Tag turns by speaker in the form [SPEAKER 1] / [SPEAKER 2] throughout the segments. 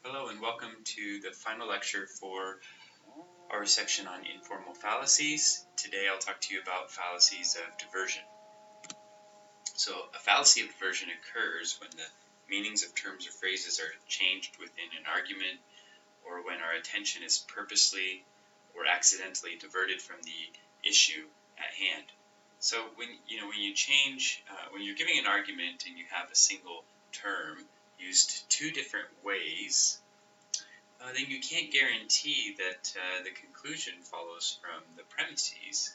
[SPEAKER 1] Hello and welcome to the final lecture for our section on informal fallacies. Today I'll talk to you about fallacies of diversion. So a fallacy of diversion occurs when the meanings of terms or phrases are changed within an argument, or when our attention is purposely or accidentally diverted from the issue at hand. So when you're giving an argument and you have a single term used two different ways, then you can't guarantee that the conclusion follows from the premises.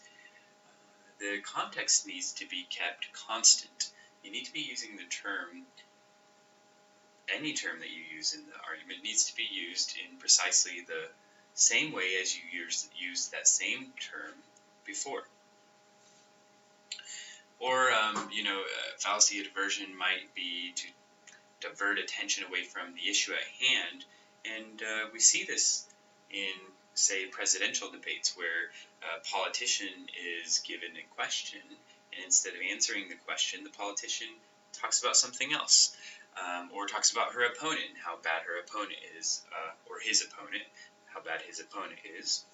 [SPEAKER 1] The context needs to be kept constant. You need to be using the term, any term that you use in the argument needs to be used in precisely the same way as you used that same term before. Or, a fallacy of diversion might be to divert attention away from the issue at hand. And we see this in, say, presidential debates where a politician is given a question, and instead of answering the question, the politician talks about something else, or talks about her opponent, how bad her opponent is, or his opponent, how bad his opponent is.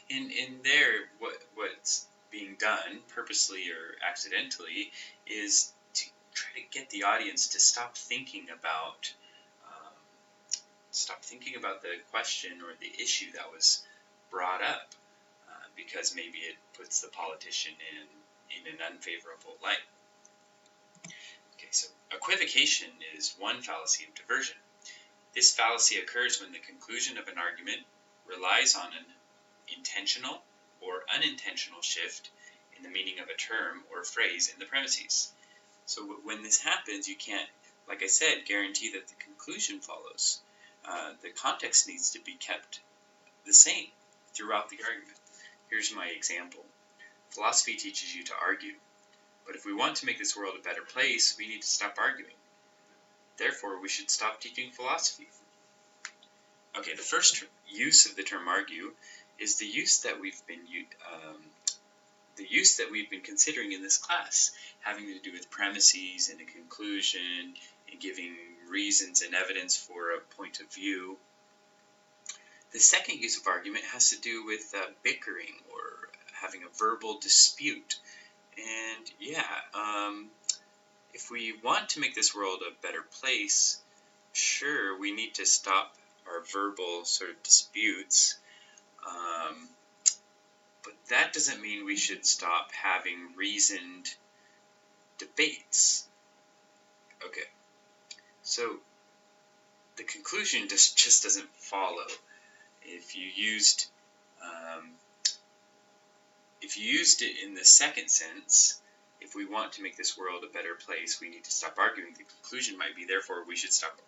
[SPEAKER 1] In there, what's being done, purposely or accidentally, is to try to get the audience to stop thinking about the question or the issue that was brought up, because maybe it puts the politician in an unfavorable light. Okay, so equivocation is one fallacy of diversion. This fallacy occurs when the conclusion of an argument relies on an intentional or unintentional shift in the meaning of a term or phrase in the premises. So when this happens, you can't, like I said, guarantee that the conclusion follows. The context needs to be kept the same throughout the argument. Here's my example. Philosophy teaches you to argue, but if we want to make this world a better place, we need to stop arguing. Therefore, we should stop teaching philosophy. Okay, the first use of the term argue is the use that we've been considering in this class, having to do with premises and a conclusion and giving reasons and evidence for a point of view. The second use of argument has to do with bickering or having a verbal dispute. And if we want to make this world a better place, sure, we need to stop our verbal sort of disputes. But that doesn't mean we should stop having reasoned debates. Okay, so the conclusion just doesn't follow. If you used it in the second sense, if we want to make this world a better place, we need to stop arguing. The conclusion might be, therefore, we should stop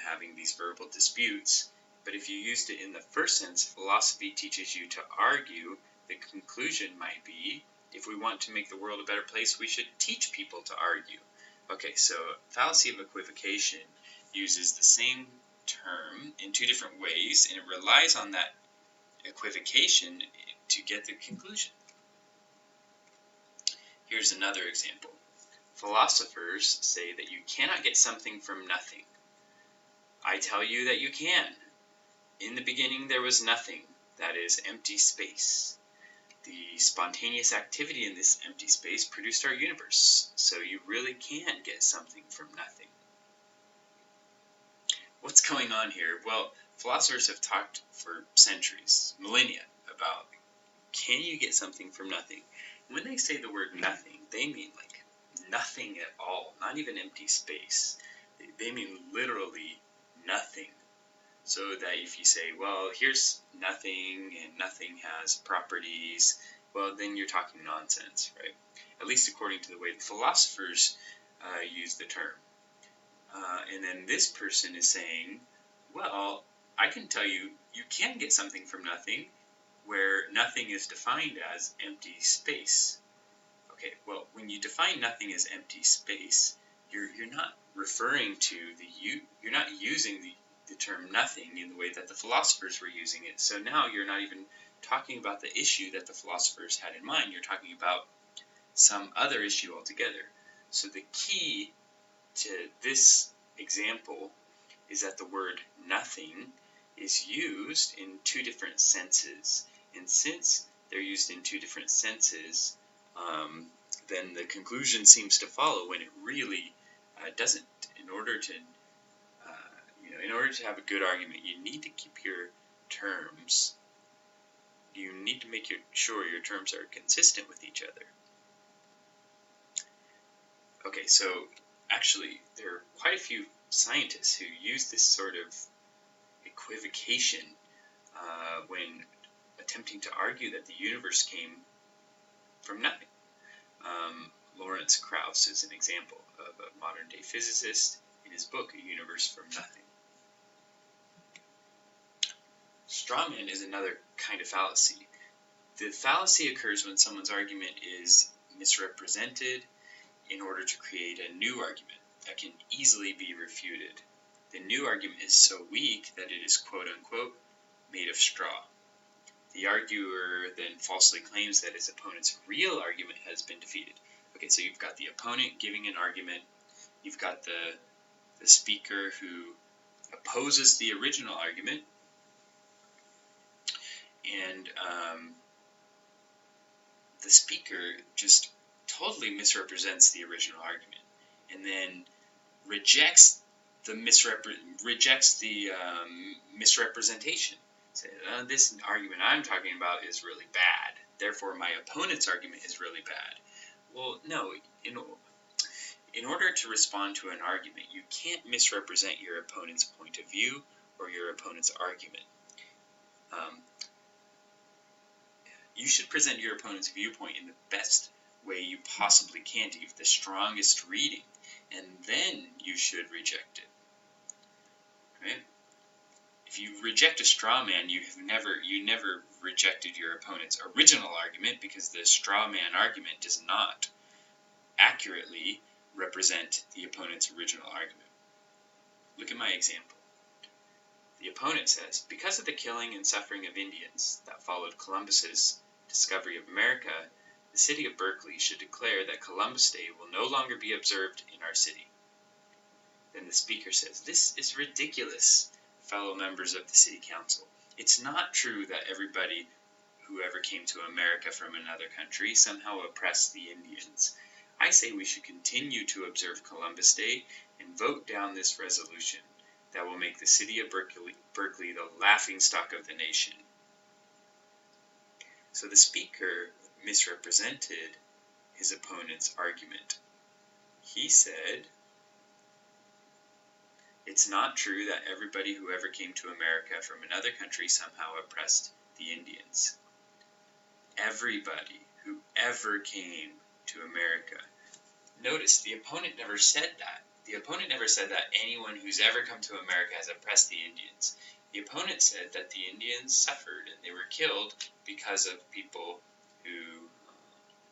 [SPEAKER 1] having these verbal disputes. But if you used it in the first sense, philosophy teaches you to argue, the conclusion might be, if we want to make the world a better place, we should teach people to argue. Okay, so fallacy of equivocation uses the same term in two different ways, and it relies on that equivocation to get the conclusion. Here's another example. Philosophers say that you cannot get something from nothing. I tell you that you can. In the beginning there was nothing, that is, empty space. The spontaneous activity in this empty space produced our universe, so you really can get something from nothing. What's going on here? Well, philosophers have talked for centuries, millennia, about can you get something from nothing? When they say the word nothing, they mean like nothing at all, not even empty space. They mean literally nothing. So that if you say, well, here's nothing and nothing has properties, well, then you're talking nonsense, right? At least according to the way the philosophers use the term. And then this person is saying, well, I can tell you, you can get something from nothing, where nothing is defined as empty space. Okay, well, when you define nothing as empty space, you're not referring to you're not using the term nothing in the way that the philosophers were using it. So now you're not even talking about the issue that the philosophers had in mind. You're talking about some other issue altogether. So the key to this example is that the word nothing is used in two different senses. And since they're used in two different senses, then the conclusion seems to follow when it really doesn't. In order to have a good argument, you need to keep your terms. You need to make sure your terms are consistent with each other. Okay, so actually, there are quite a few scientists who use this sort of equivocation when attempting to argue that the universe came from nothing. Lawrence Krauss is an example of a modern-day physicist in his book, A Universe from Nothing. Staumann is another kind of fallacy. The fallacy occurs when someone's argument is misrepresented in order to create a new argument that can easily be refuted. The new argument is so weak that it is quote-unquote made of straw. The arguer then falsely claims that his opponent's real argument has been defeated. Okay, so you've got the opponent giving an argument, you've got the speaker who opposes the original argument, and the speaker just totally misrepresents the original argument, and then rejects the misrepresentation. Say, this argument I'm talking about is really bad, therefore my opponent's argument is really bad. Well, no, in order to respond to an argument, you can't misrepresent your opponent's point of view or your opponent's argument. You should present your opponent's viewpoint in the best way you possibly can to give the strongest reading, and then you should reject it. Right? If you reject a straw man, you never rejected your opponent's original argument, because the straw man argument does not accurately represent the opponent's original argument. Look at my example. The opponent says, because of the killing and suffering of Indians that followed Columbus's discovery of America, the city of Berkeley should declare that Columbus Day will no longer be observed in our city. Then the speaker says, this is ridiculous, fellow members of the city council. It's not true that everybody who ever came to America from another country somehow oppressed the Indians. I say we should continue to observe Columbus Day and vote down this resolution that will make the city of Berkeley the laughingstock of the nation. So the speaker misrepresented his opponent's argument. He said, it's not true that everybody who ever came to America from another country somehow oppressed the Indians. Everybody who ever came to America. Notice, the opponent never said that. The opponent never said that anyone who's ever come to America has oppressed the Indians. The opponent said that the Indians suffered and they were killed because of people who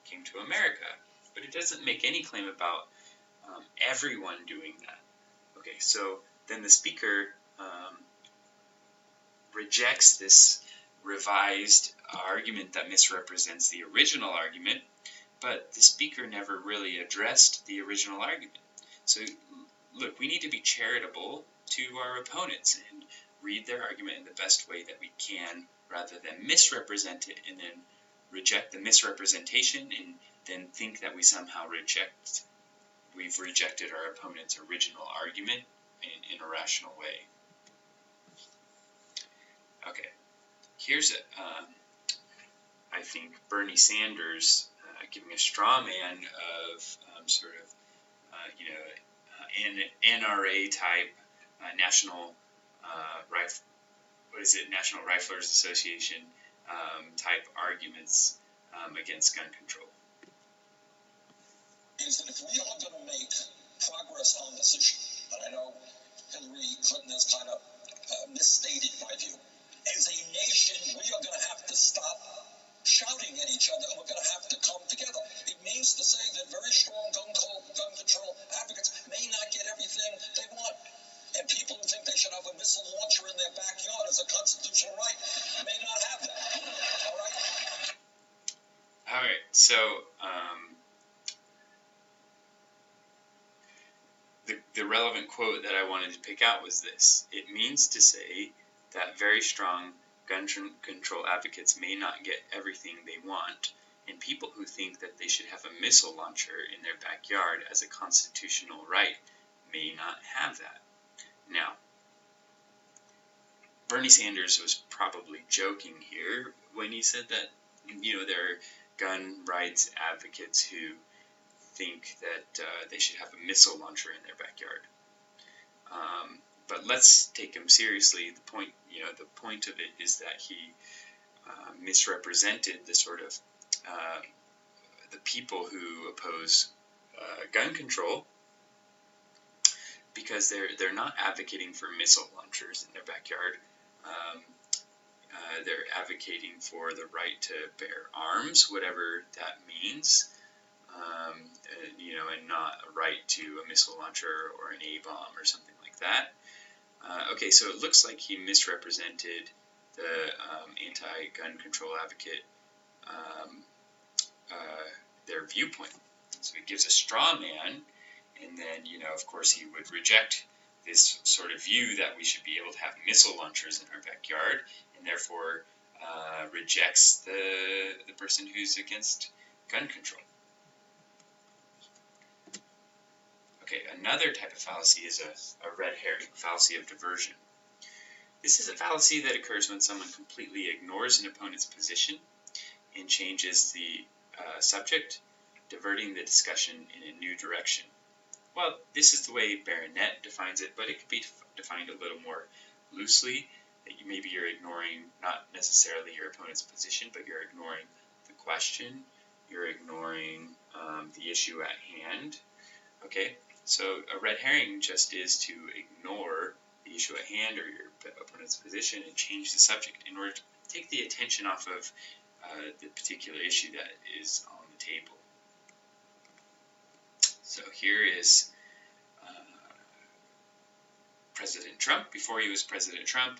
[SPEAKER 1] came to America. But it doesn't make any claim about everyone doing that. Okay, so then the speaker rejects this revised argument that misrepresents the original argument, but the speaker never really addressed the original argument. So, look, we need to be charitable to our opponents and read their argument in the best way that we can, rather than misrepresent it and then reject the misrepresentation and then think that we somehow we've rejected our opponent's original argument in a rational way. Okay, here's I think Bernie Sanders giving a straw man of NRA type National Riflers Association type arguments against gun control.
[SPEAKER 2] Is that if we are going to make progress on this issue, and I know Hillary Clinton has kind of misstated my view, as a nation, we are going to have to stop shouting at each other, and we're going to have to come together. It means to say that very strong gun control advocates may not get everything they want. And people who think they should have a missile launcher in their backyard as a constitutional right may not have that. All right?
[SPEAKER 1] All right, so the relevant quote that I wanted to pick out was this: "It means to say that very strong gun control advocates may not get everything they want, and people who think that they should have a missile launcher in their backyard as a constitutional right may not have that." Now, Bernie Sanders was probably joking here when he said that, there are gun rights advocates who think that they should have a missile launcher in their backyard. But let's take him seriously. The point of it is that he misrepresented the sort of the people who oppose gun control, because they're not advocating for missile launchers in their backyard. They're advocating for the right to bear arms, whatever that means, and not a right to a missile launcher or an A-bomb or something like that. Okay, so it looks like he misrepresented the anti-gun control advocate, their viewpoint. So he gives a straw man, and then, of course, he would reject this sort of view that we should be able to have missile launchers in our backyard, and therefore rejects the person who's against gun control. Okay, another type of fallacy is a red herring, fallacy of diversion. This is a fallacy that occurs when someone completely ignores an opponent's position and changes the subject, diverting the discussion in a new direction. Well, this is the way Baronet defines it, but it could be defined a little more loosely, that maybe you're ignoring not necessarily your opponent's position, but you're ignoring the question, you're ignoring the issue at hand. Okay, so a red herring just is to ignore the issue at hand or your opponent's position and change the subject in order to take the attention off of the particular issue that is on the table. So here is President Trump, before he was President Trump,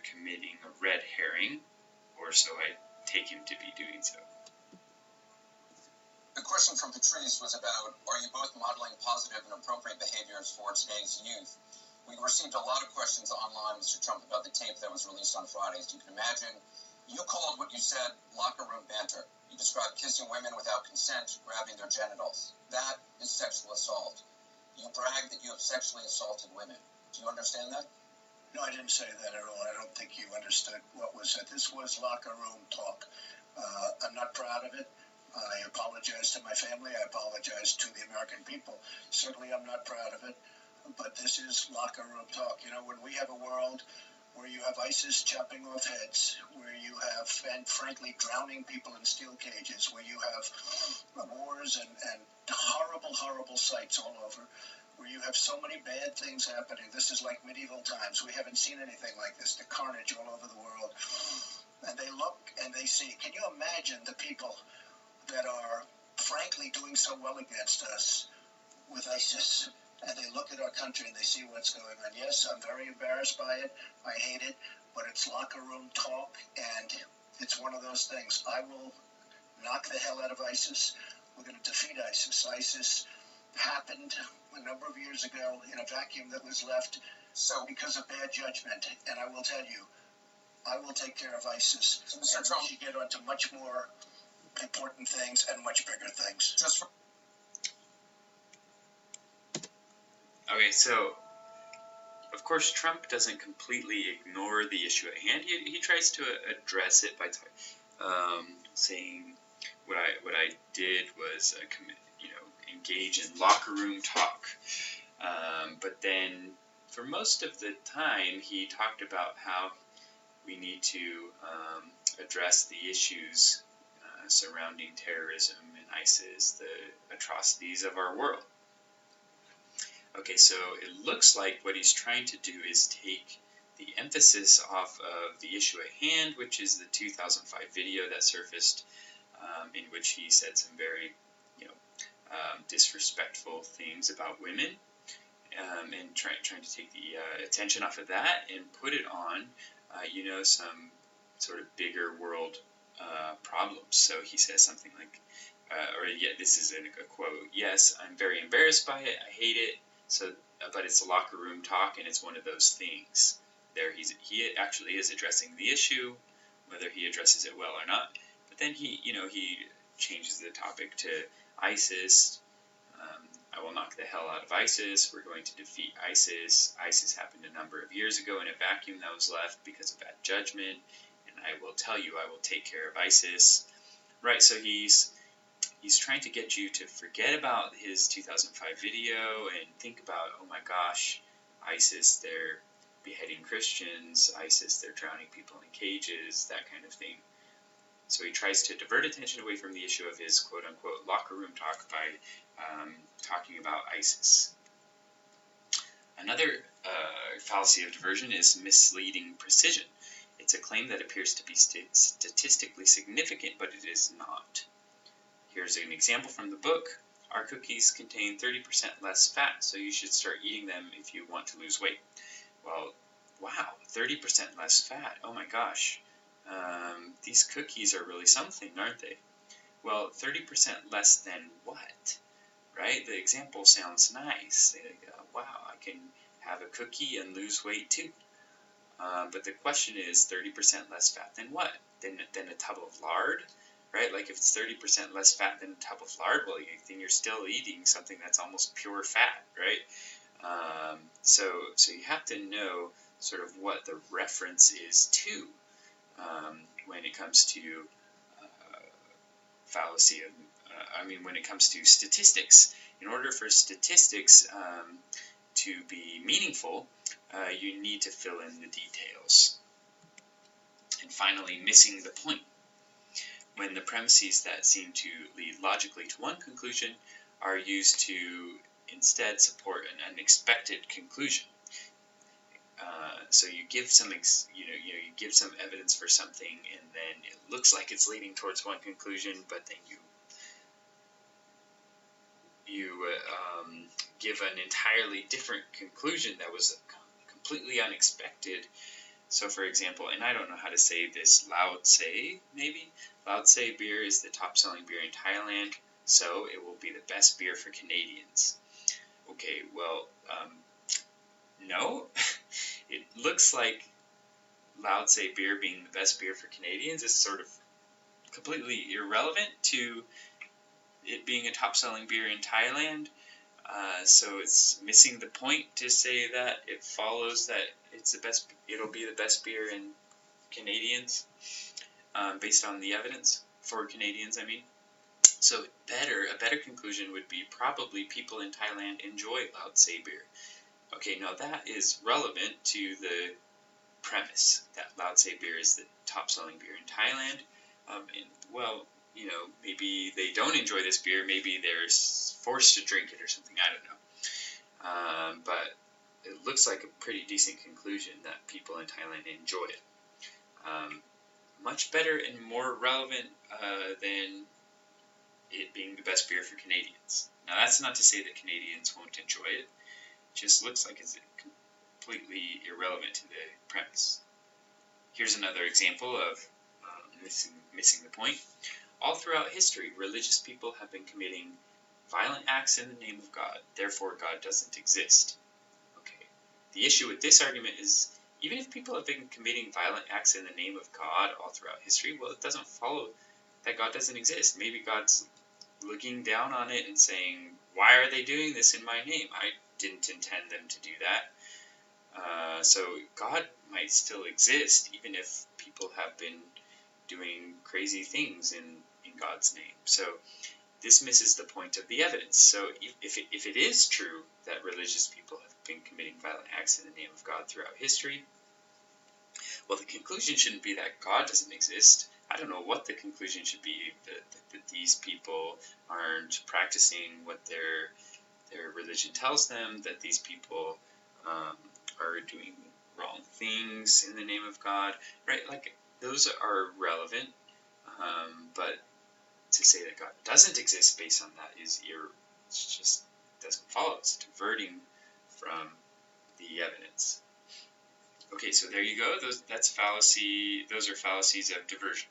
[SPEAKER 1] committing a red herring, or so I take him to be doing so.
[SPEAKER 2] The question from Patrice was about, are you both modeling positive and appropriate behaviors for today's youth? We received a lot of questions online, Mr. Trump, about the tape that was released on Friday. As you can imagine, you called what you said locker room banter. You described kissing women without consent, grabbing their genitals. That is sexual assault. You brag that you have sexually assaulted women. Do you understand that?
[SPEAKER 3] No, I didn't say that at all. I don't think you understood what was said. This was locker room talk. I'm not proud of it. I apologize to my family. I apologize to the American people. Certainly I'm not proud of it. But this is locker room talk. When we have a world where you have ISIS chopping off heads, where you have, and frankly, drowning people in steel cages, where you have wars and horrible, horrible sights all over, where you have so many bad things happening. This is like medieval times. We haven't seen anything like this, the carnage all over the world. And they look and they see. Can you imagine the people that are, frankly, doing so well against us with ISIS? And they look at our country and they see what's going on. Yes, I'm very embarrassed by it. I hate it. But it's locker room talk, and it's one of those things. I will knock the hell out of ISIS. We're going to defeat ISIS. ISIS happened a number of years ago in a vacuum that was left because of bad judgment. And I will tell you, I will take care of ISIS.
[SPEAKER 2] So, Mr. Trump,
[SPEAKER 3] we should get on to much more important things and much bigger things.
[SPEAKER 1] Okay, so of course Trump doesn't completely ignore the issue at hand. He tries to address it by saying what I did was engage in locker room talk. But then for most of the time he talked about how we need to address the issues surrounding terrorism and ISIS, the atrocities of our world. Okay, so it looks like what he's trying to do is take the emphasis off of the issue at hand, which is the 2005 video that surfaced, in which he said some very, disrespectful things about women, and trying to take the attention off of that and put it on, some sort of bigger world problems. So he says something like, this is a quote, "Yes, I'm very embarrassed by it. I hate it. So but it's a locker room talk, and it's one of those things. There, he actually is addressing the issue, whether he addresses it well or not. But then he changes the topic to ISIS. I will knock the hell out of ISIS. We're going to defeat ISIS. ISIS happened a number of years ago in a vacuum that was left because of bad judgment. And I will tell you, I will take care of ISIS. Right, so he's trying to get you to forget about his 2005 video and think about, oh my gosh, ISIS, they're beheading Christians. ISIS, they're drowning people in cages, that kind of thing. So he tries to divert attention away from the issue of his quote-unquote locker room talk by talking about ISIS. Another fallacy of diversion is misleading precision. It's a claim that appears to be statistically significant, but it is not. Here's an example from the book. Our cookies contain 30% less fat, so you should start eating them if you want to lose weight. Well, wow, 30% less fat. Oh my gosh. These cookies are really something, aren't they? Well, 30% less than what? Right? The example sounds nice. Wow, I can have a cookie and lose weight too. But the question is 30% less fat than what? Than a tub of lard? Right? Like if it's 30% less fat than a tub of lard, well, then you're still eating something that's almost pure fat, right? So you have to know sort of what the reference is to when it comes to fallacy of, when it comes to statistics. In order for statistics to be meaningful, you need to fill in the details. And finally, missing the point. When the premises that seem to lead logically to one conclusion are used to instead support an unexpected conclusion. So you give some, you give some evidence for something, and then it looks like it's leading towards one conclusion, but then you give an entirely different conclusion that was completely unexpected. So, for example, and I don't know how to say this, Lao-Tse, maybe? Lao-Tse beer is the top-selling beer in Thailand, so it will be the best beer for Canadians. Okay, well, no. It looks like Lao-Tse beer being the best beer for Canadians is sort of completely irrelevant to it being a top-selling beer in Thailand. So it's missing the point to say that it follows that it'll be the best beer in Canadians, based on the evidence for Canadians, I mean. So a better conclusion would be probably people in Thailand enjoy Lao-Tse beer. Okay, now that is relevant to the premise that Lao-Tse beer is the top-selling beer in Thailand. Maybe they don't enjoy this beer. Maybe they're forced to drink it or something. I don't know. But it looks like a pretty decent conclusion that people in Thailand enjoy it. Much better and more relevant than it being the best beer for Canadians. Now, that's not to say that Canadians won't enjoy it. It just looks like it's completely irrelevant to the premise. Here's another example of missing the point. All throughout history, religious people have been committing violent acts in the name of God. Therefore, God doesn't exist. Okay. The issue with this argument is, even if people have been committing violent acts in the name of God all throughout history, well, it doesn't follow that God doesn't exist. Maybe God's looking down on it and saying, why are they doing this in my name? I didn't intend them to do that. So God might still exist, even if people have been doing crazy things in God's name. So this misses the point of the evidence. So if it is true that religious people have been committing violent acts in the name of God throughout history, well, the conclusion shouldn't be that God doesn't exist. I don't know what the conclusion should be, that these people aren't practicing what their religion tells them, that these people are doing wrong things in the name of God, right? Like, those are relevant, but to say that God doesn't exist based on that it just doesn't follow. It's diverting from the evidence. Okay, so there you go. Those are fallacies of diversion.